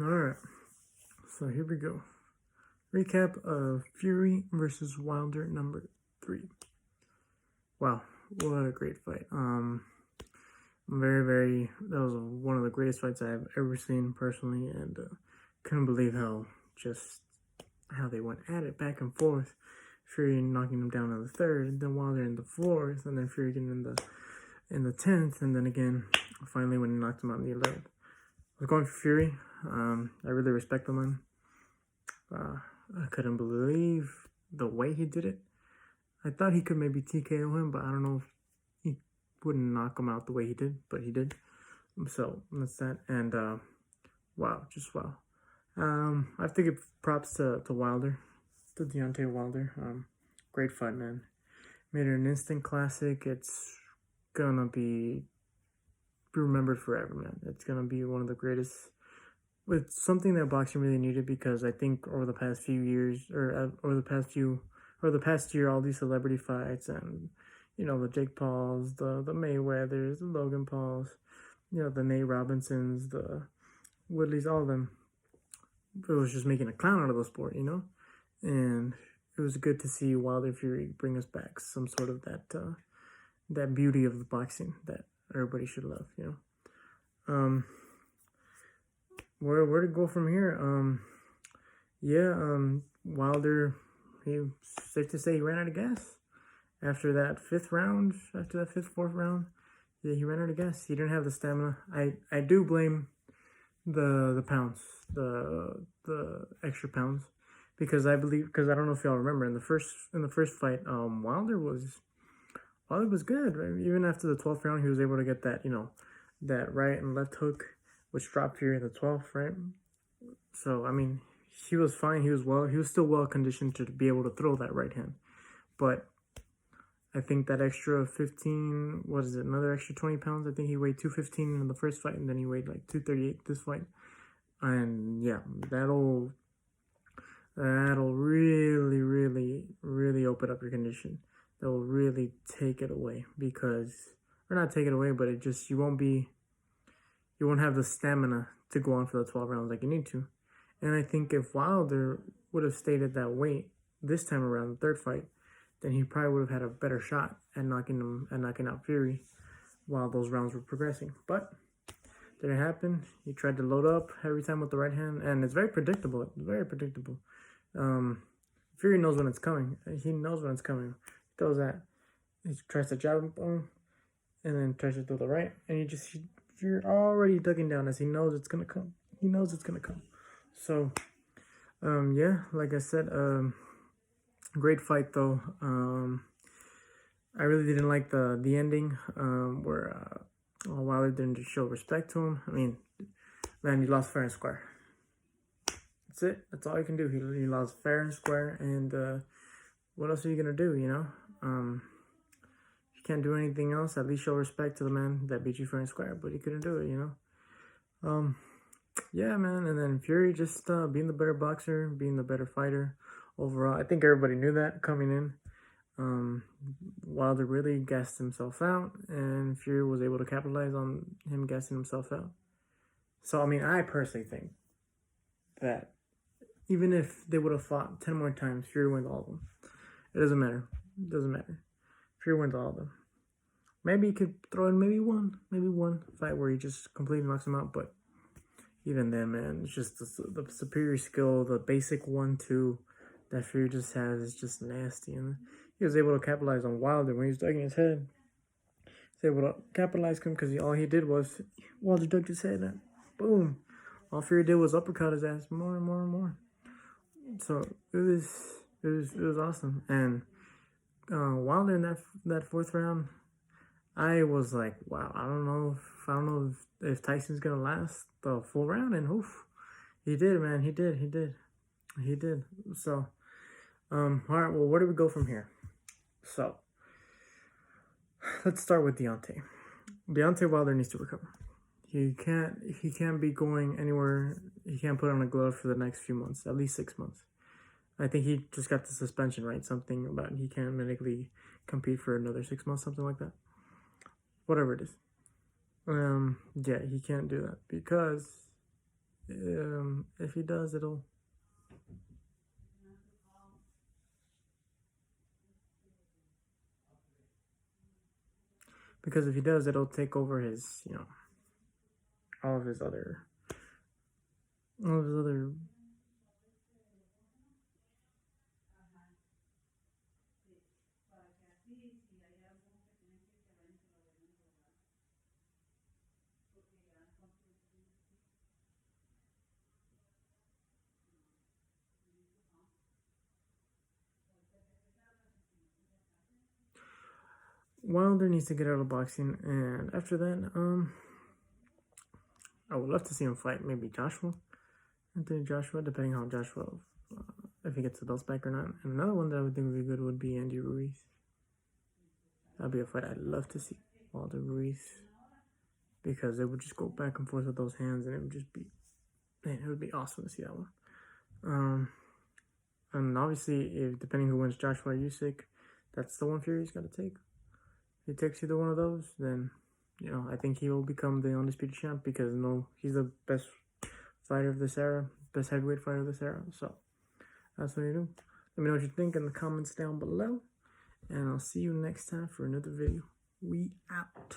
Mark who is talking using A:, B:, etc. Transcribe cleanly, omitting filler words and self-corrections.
A: Alright, so here we go. Recap of Fury versus Wilder number 3. Wow, what a great fight. That was one of the greatest fights I've ever seen personally, and couldn't believe how they went at it back and forth. Fury knocking him down in the third, then Wilder in the fourth, and then Fury getting in the 10th, and then again, finally when he knocked him out in the 11th. I was going for Fury. I really respect the man. I couldn't believe the way he did it. I thought he could maybe TKO him, but I don't know if he wouldn't knock him out the way he did, but he did. So that's that. And wow, just wow. I have to give props to Wilder, to Deontay Wilder. Great fight, man. Made it an instant classic. It's gonna be remembered forever, man. It's gonna be one of the greatest. It's something that boxing really needed, because I think over the past few years, or the past year, all these celebrity fights and the Jake Pauls, the Mayweathers, the Logan Pauls, the Nate Robinsons, the Woodleys, all of them. It was just making a clown out of the sport, and it was good to see Wilder Fury bring us back some sort of that beauty of the boxing that everybody should love, Where to go from here? Wilder, safe to say he ran out of gas after that fourth round. Yeah, he ran out of gas. He didn't have the stamina. I do blame the pounds, the extra pounds, because I don't know if y'all remember in the first fight, Wilder was good. Right? Even after the 12th round, he was able to get that that right and left hook, which dropped Fury in the 12th, right? So, I mean, he was fine. He was still well conditioned to be able to throw that right hand. But I think that extra 15, another extra 20 pounds? I think he weighed 215 in the first fight, and then he weighed like 238 this fight. And yeah, that'll really, really, really open up your condition. That will really take it away, or not take it away, but you won't have the stamina to go on for the 12 rounds like you need to. And I think if Wilder would have stayed at that weight this time around, the third fight, then he probably would have had a better shot at knocking out Fury while those rounds were progressing. But didn't happen. He tried to load up every time with the right hand, and it's very predictable. Fury knows when it's coming. He knows when it's coming. He does that. He tries to jab him, and then tries to throw the right, and you're already ducking down as he knows it's gonna come. So, like I said, great fight though. I really didn't like the ending, where Wilder didn't just show respect to him. I mean, man, he lost fair and square. That's it. That's all you can do. He lost fair and square, and what else are you gonna do? You can't do anything else. At least show respect to the man that beat you fair and square, but he couldn't do it. Yeah, man. And then Fury just being the better boxer, being the better fighter overall. I think everybody knew that coming in. Wilder really gassed himself out, and Fury was able to capitalize on him gassing himself out. So, I mean, I personally think that even if they would have fought 10 more times, Fury wins all of them. It doesn't matter. Fury wins all of them. Maybe he could throw in maybe one fight where he just completely knocks him out, but even then, man, it's just the superior skill, the basic 1-2 that Fury just has is just nasty. And he was able to capitalize on Wilder when he was ducking his head. He was able to capitalize him because all he did was Wilder ducked his head and boom. All Fury did was uppercut his ass more and more and more. So it was awesome. And Wilder in that fourth round, I was like, wow, I don't know if Tyson's gonna last the full round, and oof, he did, man, he did. So, all right, well, where do we go from here? So, let's start with Deontay. Deontay Wilder needs to recover. He can't be going anywhere. He can't put on a glove for the next few months, at least 6 months. I think he just got the suspension, right? Something about he can't medically compete for another 6 months, something like that. Whatever it is. Yeah, he can't do that because If he does, it'll. Because if he does, it'll take over his, all of his other, all of his other. Wilder needs to get out of boxing, and after that, I would love to see him fight maybe Anthony Joshua, depending how Joshua, if he gets the belts back or not. And another one that I would think would be good would be Andy Ruiz. That'd be a fight I'd love to see, Wilder Ruiz, because it would just go back and forth with those hands, and it would just be, man, it would be awesome to see that one. And obviously, if depending who wins Joshua or Usyk, that's the one Fury's got to take. If he takes either one of those, then I think he will become the undisputed champ because he's the best fighter of this era, best heavyweight fighter of this era. So that's what you do. Let me know what you think in the comments down below, and I'll see you next time for another video. We out.